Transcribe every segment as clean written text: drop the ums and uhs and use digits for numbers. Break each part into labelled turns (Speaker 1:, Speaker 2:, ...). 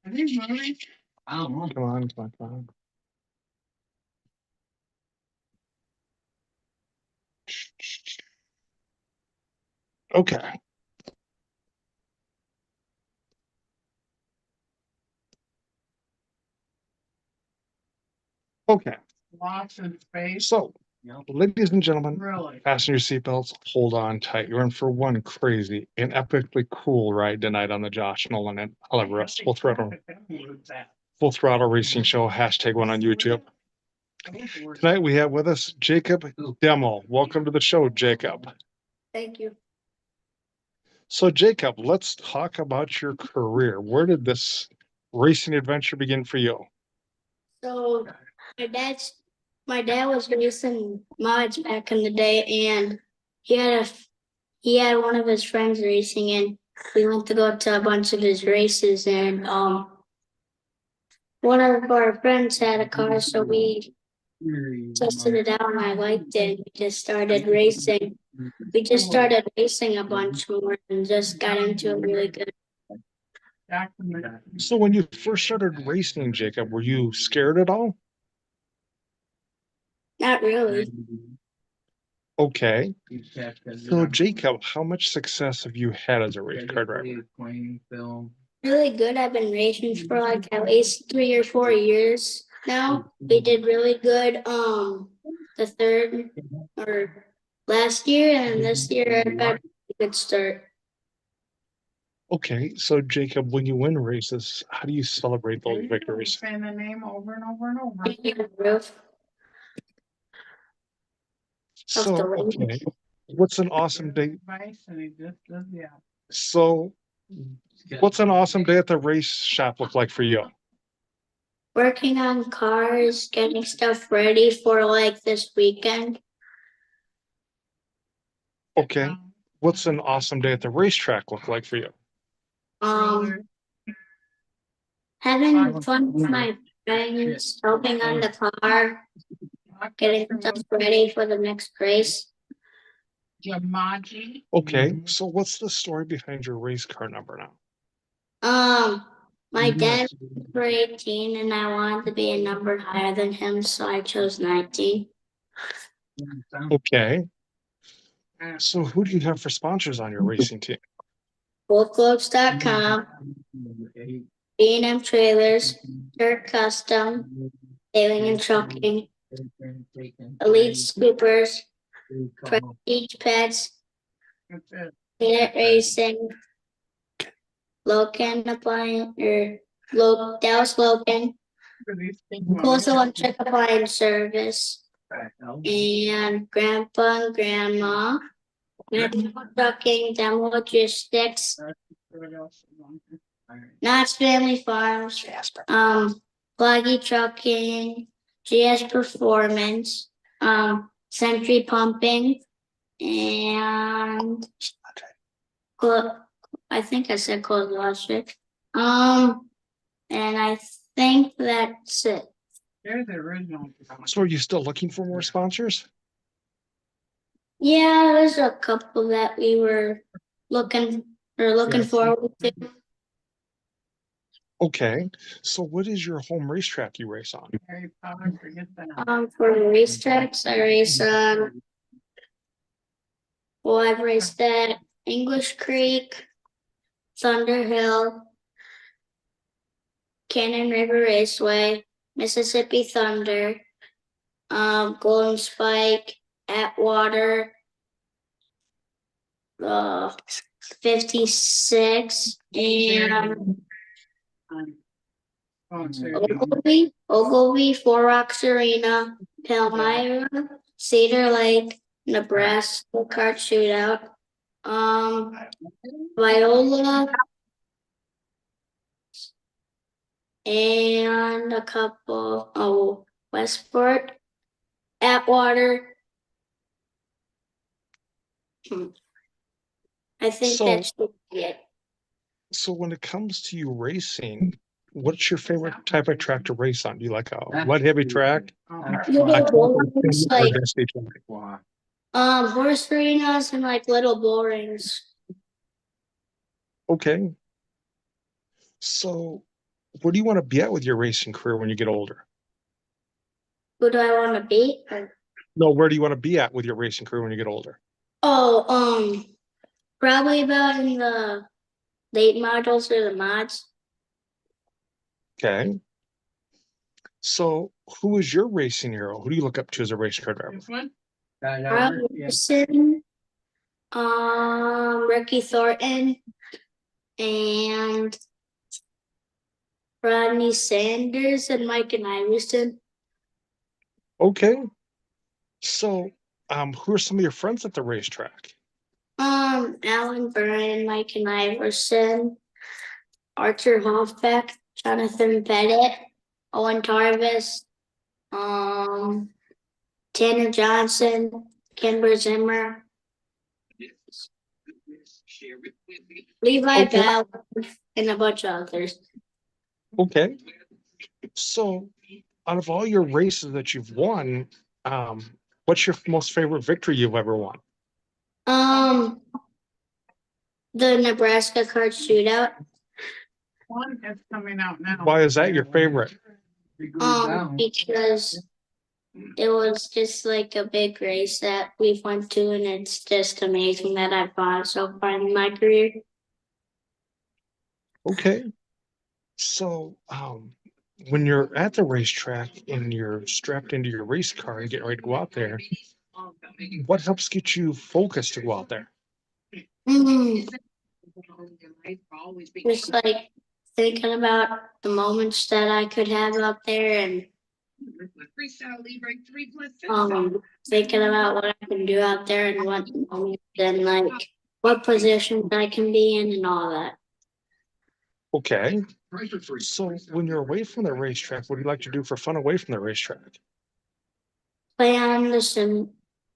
Speaker 1: Are they moving? I don't know.
Speaker 2: Come on, come on, come on. Okay. Okay.
Speaker 1: Lots of space.
Speaker 2: So, ladies and gentlemen,
Speaker 1: Really?
Speaker 2: fasten your seatbelts, hold on tight. You're in for one crazy and epically cool ride tonight on the Josh Nolan and Oliver S. Full Throttle Racing Show, #1 on YouTube. Tonight we have with us Jacob Deml. Welcome to the show, Jacob.
Speaker 3: Thank you.
Speaker 2: So, Jacob, let's talk about your career. Where did this racing adventure begin for you?
Speaker 3: So my dad was racing mods back in the day, and he had one of his friends racing, and we went to go to a bunch of his races, and one of our friends had a car, so we tested it out and I liked it. We just started racing. We just started racing a bunch more and just got into it really good.
Speaker 2: So, when you first started racing, Jacob, were you scared at all?
Speaker 3: Not really.
Speaker 2: Okay. So, Jacob, how much success have you had as a race car driver?
Speaker 3: Really good. I've been racing for like at least 3 or 4 years now. We did really good the third or last year, and this year I got a good start.
Speaker 2: Okay, so Jacob, when you win races, how do you celebrate those victories?
Speaker 1: Saying the name over and over and over.
Speaker 3: The roof of
Speaker 2: So,
Speaker 3: the ring.
Speaker 2: okay, what's an awesome day?
Speaker 1: Advice, and he just does, yeah.
Speaker 2: So, what's an awesome day at the race shop look like for you?
Speaker 3: Working on cars, getting stuff ready for like this weekend.
Speaker 2: Okay, what's an awesome day at the racetrack look like for you?
Speaker 3: Having fun with my friends, helping on the car, getting stuff ready for the next race.
Speaker 1: Yamaji.
Speaker 2: Okay, so what's the story behind your race car number now?
Speaker 3: My dad was for 18 and I wanted to be a number higher than him, so I chose 19.
Speaker 2: Okay, so who do you have for sponsors on your racing team?
Speaker 3: Fullclothes.com, B&M Trailers, Dirt Custom, Sailing and Trucking, Elite Scoopers, Prestige Pets,
Speaker 1: That's it.
Speaker 3: Peanut Racing, Logan Appliance, or Dallas Logan, Coles Electric Appliance Service, and Grandpa and Grandma, Trucking, Deml Logistics, Knott's Family Farms, Pluggy Trucking, GS Performance, Century Pumping, and I think I said Cold Electric. And I think that's it.
Speaker 1: They're the original.
Speaker 2: So are you still looking for more sponsors?
Speaker 3: Yeah, there's a couple that we were looking forward to.
Speaker 2: Okay, so what is your home racetrack you race on?
Speaker 1: Harry Potter, forget that.
Speaker 3: For racetracks, I race I've raced at English Creek, Thunder Hill, Cannon River Raceway, Mississippi Thunder, Golden Spike, Atwater, 56, and Ogilvy, Four Rocks Arena, Palmyra, Cedar Lake, Nebraska Kart Shootout, Viola, and a couple, Westport, Atwater. I think
Speaker 2: So-
Speaker 3: that should be it.
Speaker 2: So when it comes to you racing, what's your favorite type of track to race on? Do you like a light heavy track?
Speaker 3: Little bullrings,
Speaker 2: Or
Speaker 3: like
Speaker 2: dusty track?
Speaker 3: horse arenas and like little bull rings.
Speaker 2: Okay. So where do you want to be at with your racing career when you get older?
Speaker 3: Who do I want to be?
Speaker 2: No, where do you want to be at with your racing career when you get older?
Speaker 3: Oh, probably about in the late models or the mods.
Speaker 2: Okay. So who is your racing hero? Who do you look up to as a race car driver?
Speaker 1: This one?
Speaker 3: Robinson, Ricky Thornton, and Rodney Sanders and Mike and Iverson.
Speaker 2: Okay. So who are some of your friends at the racetrack?
Speaker 3: Alan Byrne, Mike and Iverson, Archer Hoffbeck, Jonathan Pettit, Owen Tarvis, Tanner Johnson, Kimber Zimmer, Levi
Speaker 2: Okay.
Speaker 3: Bell, and a bunch of others.
Speaker 2: Okay. So out of all your races that you've won, what's your most favorite victory you've ever won?
Speaker 3: The Nebraska kart shootout.
Speaker 1: One that's coming out now.
Speaker 2: Why is that your favorite?
Speaker 3: Because it was just like a big race that we went to, and it's just amazing that I've won so far in my career.
Speaker 2: Okay. So when you're at the racetrack and you're strapped into your race car and getting ready to go out there, what helps get you focused to go out there?
Speaker 3: Just like thinking about the moments that I could have up there, and thinking about what I can do out there and what moments and like what positions I can be in and all that.
Speaker 2: Okay. So when you're away from the racetrack, what do you like to do for fun away from the racetrack?
Speaker 3: Play on the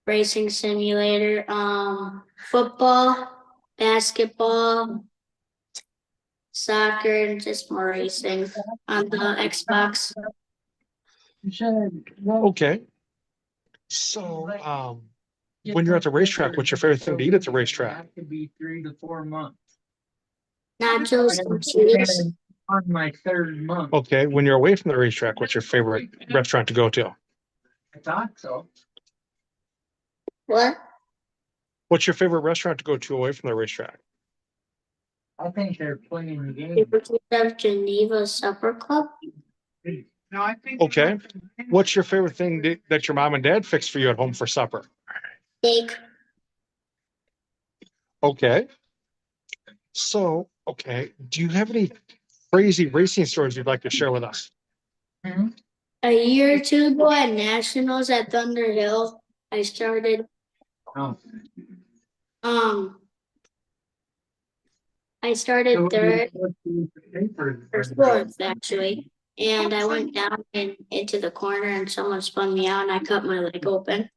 Speaker 3: racing simulator, football, basketball, soccer, and just more racing on the Xbox.
Speaker 2: Okay. So when you're at the racetrack, what's your favorite thing to eat at the racetrack?
Speaker 4: That could be 3 to 4 months.
Speaker 3: Nachos and cheese.
Speaker 4: On my 3rd month.
Speaker 2: Okay. When you're away from the racetrack, what's your favorite restaurant to go to?
Speaker 4: I thought so.
Speaker 3: What?
Speaker 2: What's your favorite restaurant to go to away from the racetrack?
Speaker 4: I think they're playing the game.
Speaker 3: Liberty of Geneva Supper Club.
Speaker 1: No, I think.
Speaker 2: Okay. What's your favorite thing that your mom and dad fixed for you at home for supper?
Speaker 3: Steak.
Speaker 2: Okay. So, okay. Do you have any crazy racing stories you'd like to share with us?
Speaker 3: A year or two ago at Nationals at Thunder Hill, I started
Speaker 4: Oh.
Speaker 3: I started third
Speaker 4: Or
Speaker 3: or fourth actually, and I went down and into the corner, and someone spun me out, and I cut my leg open.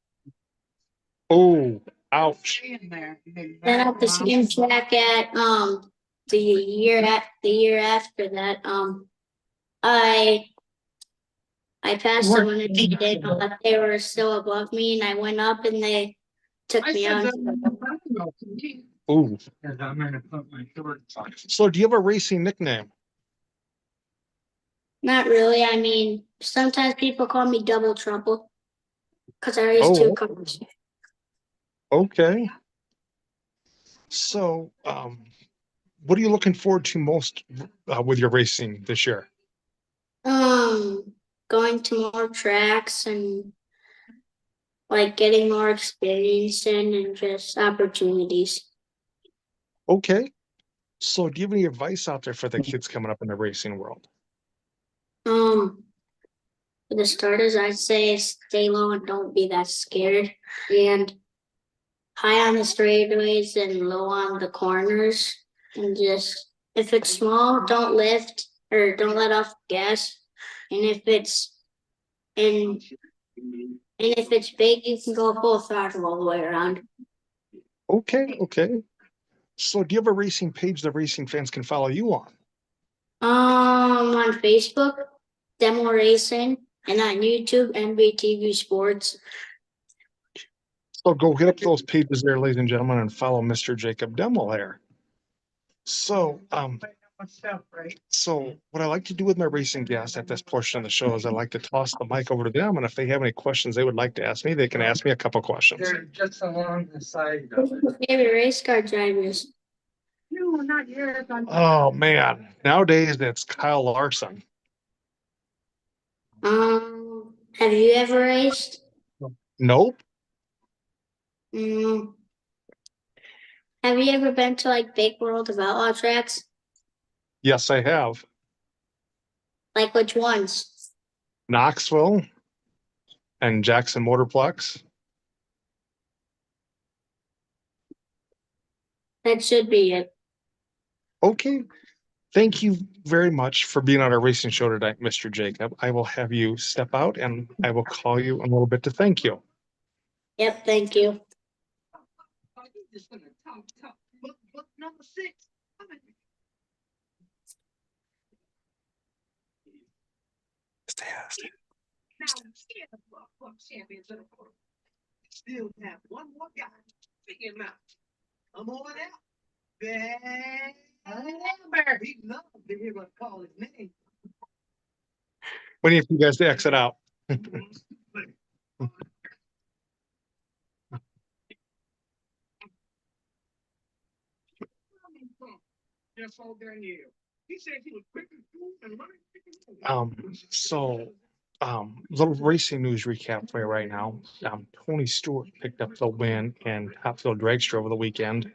Speaker 2: Oh, ouch.
Speaker 3: Then at the same track at the year after that, I passed someone and they didn't know that they were still above me, and I went up and they took me out.
Speaker 2: Ooh.
Speaker 4: Because I'm gonna put my shorts on.
Speaker 2: So do you have a racing nickname?
Speaker 3: Not really. I mean, sometimes people call me Double Trouble because I race two cars.
Speaker 2: Okay. So, what are you looking forward to most with your racing this year?
Speaker 3: Going to more tracks and like getting more experience in and just opportunities.
Speaker 2: Okay. So do you have any advice out there for the kids coming up in the racing world?
Speaker 3: For the starters, I'd say stay low and don't be that scared, and high on the straightaways and low on the corners, and just if it's small, don't lift or don't let off gas, and if it's big, you can go full throttle all the way around.
Speaker 2: Okay. Okay. So do you have a racing page that racing fans can follow you on?
Speaker 3: On Facebook, Deml Racing, and on YouTube, NBTV Sports.
Speaker 2: So go hit up those pages there, ladies and gentlemen, and follow Mr. Jacob Deml there. So
Speaker 1: What's up, right?
Speaker 2: So what I like to do with my racing guests at this portion of the show is I like to toss the mic over to them, and if they have any questions they would like to ask me, they can ask me a couple questions.
Speaker 4: They're just along the side
Speaker 3: Who's
Speaker 4: of it.
Speaker 3: your favorite race car drivers?
Speaker 1: No, not yours.
Speaker 2: Oh man, nowadays it's Kyle Larson.
Speaker 3: Have you ever raced?
Speaker 2: Nope.
Speaker 3: Mm, have you ever been to like Big World of Outlaw tracks?
Speaker 2: Yes, I have.
Speaker 3: Like which ones?
Speaker 2: Knoxville and Jackson Motorplex.
Speaker 3: That should be it.
Speaker 2: Okay. Thank you very much for being on our racing show tonight, Mr. Jacob. I will have you step out and I will call you in a little bit to thank you.
Speaker 3: Yep, thank you.
Speaker 1: Number 6. Now, stand up, club champions of the world. Still have one more guy. Figure him out. Come over there. Bamber. He loves to hear us call his name.
Speaker 2: Waiting for you guys to exit out.
Speaker 1: Just so darn you. He said he was quick and cool and running.
Speaker 2: Little racing news recap for you right now. Tony Stewart picked up the win in Topfield Dragster over the weekend.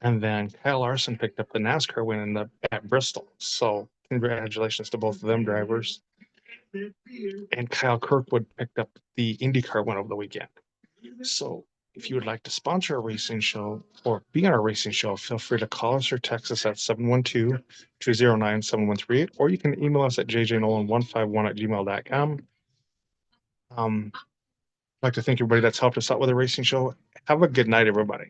Speaker 2: And then Kyle Larson picked up the NASCAR win at Bristol. So congratulations to both of them drivers. And Kyle Kirkwood picked up the IndyCar win over the weekend. So if you would like to sponsor a racing show or be on a racing show, feel free to call us or text us at 712-209-7138, or you can email us at jjnolan151@gmail.com. I'd like to thank everybody that's helped us out with the racing show. Have a good night, everybody.